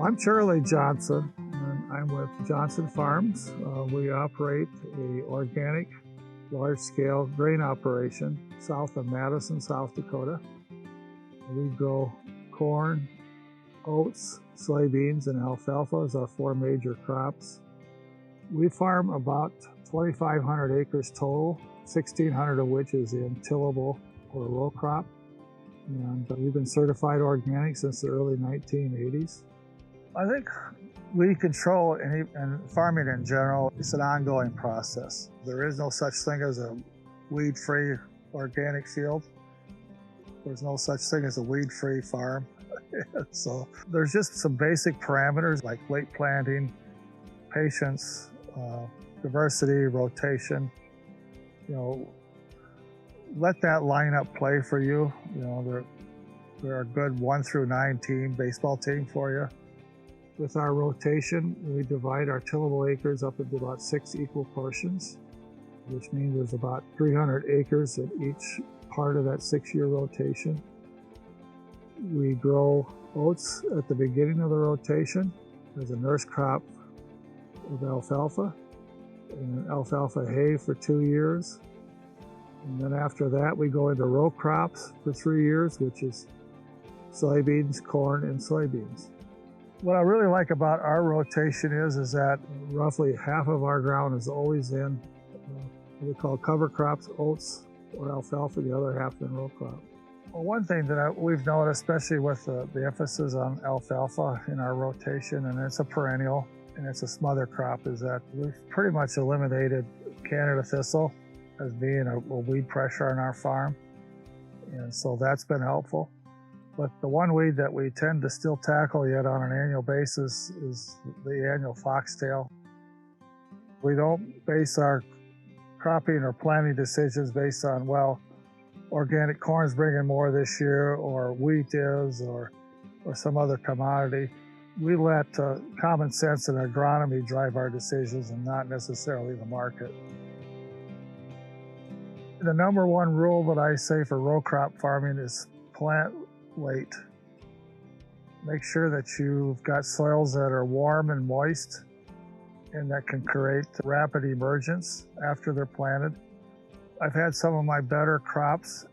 I'm Charlie Johnson, and I'm with Johnson Farms. We operate an organic, large-scale grain operation south of Madison, South Dakota. We grow corn, oats, soybeans, and alfalfa as our four major crops. We farm about 2,500 acres total, 1,600 of which is in tillable or row crop. And we've been certified organic since the early 1980s. I think weed control and farming in general is an ongoing process. There is no such thing as a weed-free organic field. There's no such thing as a weed-free farm. So there's just some basic parameters like late planting, patience, diversity, rotation. Let that lineup play for you. There are a good 1 through 9 baseball team for you. With our rotation, we divide our tillable acres up into about 6 equal portions, which means there's about 300 acres in each part of that 6-year rotation. We grow oats at the beginning of the rotation as a nurse crop with alfalfa, and alfalfa hay for 2 years. And then after that, we go into row crops for 3 years, which is soybeans, corn, and soybeans. What I really like about our rotation is that roughly half of our ground is always in what we call cover crops, oats or alfalfa, the other half in row crop. Well, one thing that we've noticed, especially with the emphasis on alfalfa in our rotation, and it's a perennial and it's a smother crop, is that we've pretty much eliminated Canada thistle as being a weed pressure on our farm. And so that's been helpful. But the one weed that we tend to still tackle yet on an annual basis is the annual foxtail. We don't base our cropping or planting decisions based on, well, organic corn's bringing more this year, or wheat is, or some other commodity. We let common sense and agronomy drive our decisions and not necessarily the market. The number one rule that I say for row crop farming is plant late. Make sure that you've got soils that are warm and moist and that can create rapid emergence after they're planted. I've had some of my better crops,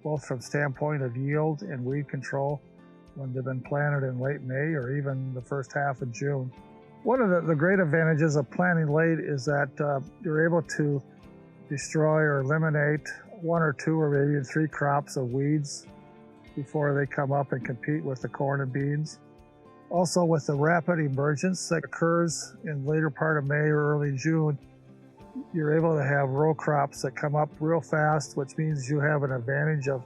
both from standpoint of yield and weed control, when they've been planted in late May or even the first half of June. One of the great advantages of planting late is that you're able to destroy or eliminate 1 or 2 or maybe even 3 crops of weeds before they come up and compete with the corn and beans. Also, with the rapid emergence that occurs in later part of May or early June, you're able to have row crops that come up real fast, which means you have an advantage of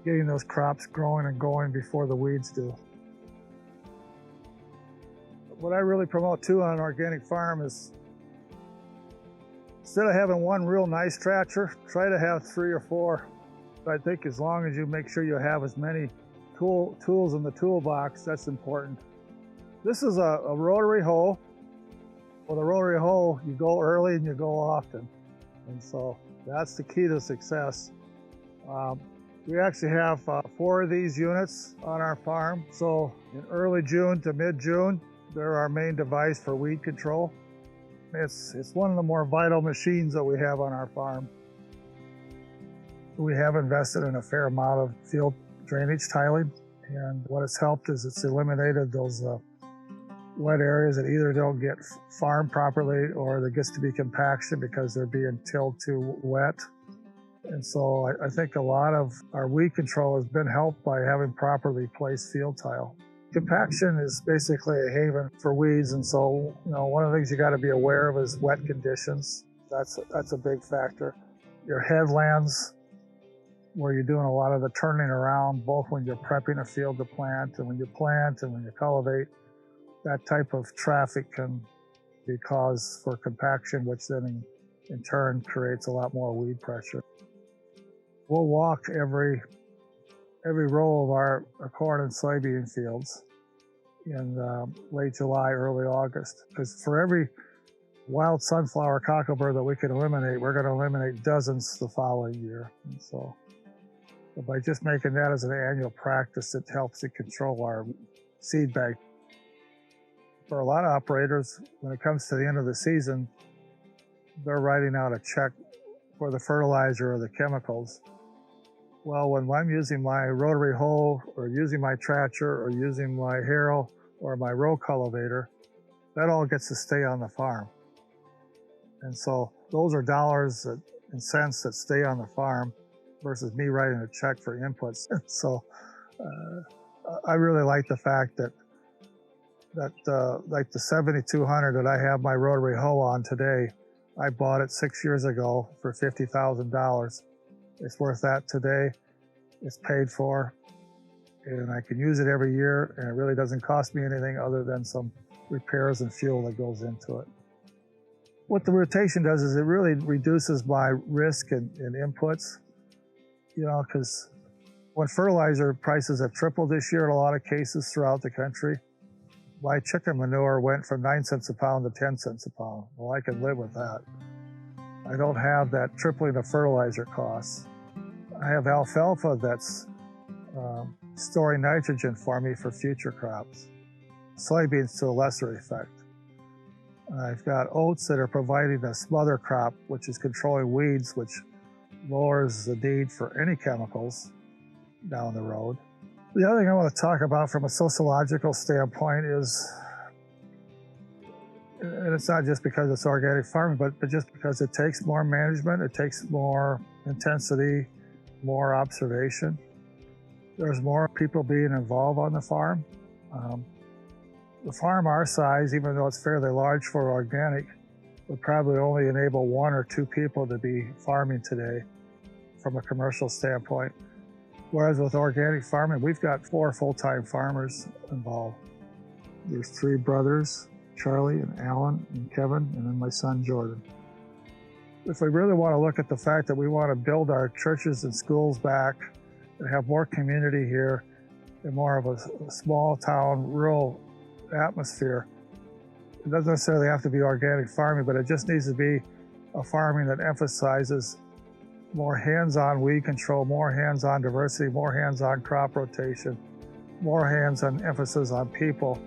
getting those crops growing and going before the weeds do. What I really promote too on an organic farm is, instead of having one real nice tractor, try to have 3 or 4. I think as long as you make sure you have as many tools in the toolbox, that's important. This is a rotary hoe. With a rotary hoe, you go early and you go often. And so that's the key to success. We actually have 4 of these units on our farm. So in early June to mid-June, they're our main device for weed control. It's one of the more vital machines that we have on our farm. We have invested in a fair amount of field drainage tiling, and what it's helped is it's eliminated those wet areas that either don't get farmed properly or there gets to be compaction because they're being tilled too wet. And so I think a lot of our weed control has been helped by having properly placed field tile. Compaction is basically a haven for weeds, and so one of the things you got to be aware of is wet conditions. That's a big factor. Your headlands, where you're doing a lot of the turning around, both when you're prepping a field to plant and when you plant and when you cultivate, that type of traffic can be cause for compaction, which then in turn creates a lot more weed pressure. We'll walk every row of our corn and soybean fields in late July, early August, because for every wild sunflower cocklebur that we can eliminate, we're going to eliminate dozens the following year. And so by just making that as an annual practice, it helps to control our seed bank. For a lot of operators, when it comes to the end of the season, they're writing out a check for the fertilizer or the chemicals. Well, when I'm using my rotary hoe or using my tractor or using my harrow or my row cultivator, that all gets to stay on the farm. And so those are dollars and cents that stay on the farm versus me writing a check for inputs. So I really like the fact that like the 7200 that I have my rotary hoe on today, I bought it 6 years ago for $50,000. It's worth that today. It's paid for, and I can use it every year, and it really doesn't cost me anything other than some repairs and fuel that goes into it. What the rotation does is it really reduces my risk in inputs, you know, because when fertilizer prices have tripled this year in a lot of cases throughout the country, my chicken manure went from 9 cents a pound to 10 cents a pound. Well, I can live with that. I don't have that tripling of fertilizer costs. I have alfalfa that's storing nitrogen for me for future crops. Soybeans to a lesser effect. I've got oats that are providing a smother crop, which is controlling weeds, which lowers the need for any chemicals down the road. The other thing I want to talk about from a sociological standpoint is, and it's not just because it's organic farming, but just because it takes more management, it takes more intensity, more observation. There's more people being involved on the farm. The farm our size, even though it's fairly large for organic, would probably only enable 1 or 2 people to be farming today from a commercial standpoint. Whereas with organic farming, we've got 4 full-time farmers involved. There's 3 brothers, Charlie and Alan and Kevin, and then my son Jordan. If we really want to look at the fact that we want to build our churches and schools back and have more community here and more of a small town, rural atmosphere, it doesn't necessarily have to be organic farming, but it just needs to be a farming that emphasizes more hands-on weed control, more hands-on diversity, more hands-on crop rotation, more hands-on emphasis on people.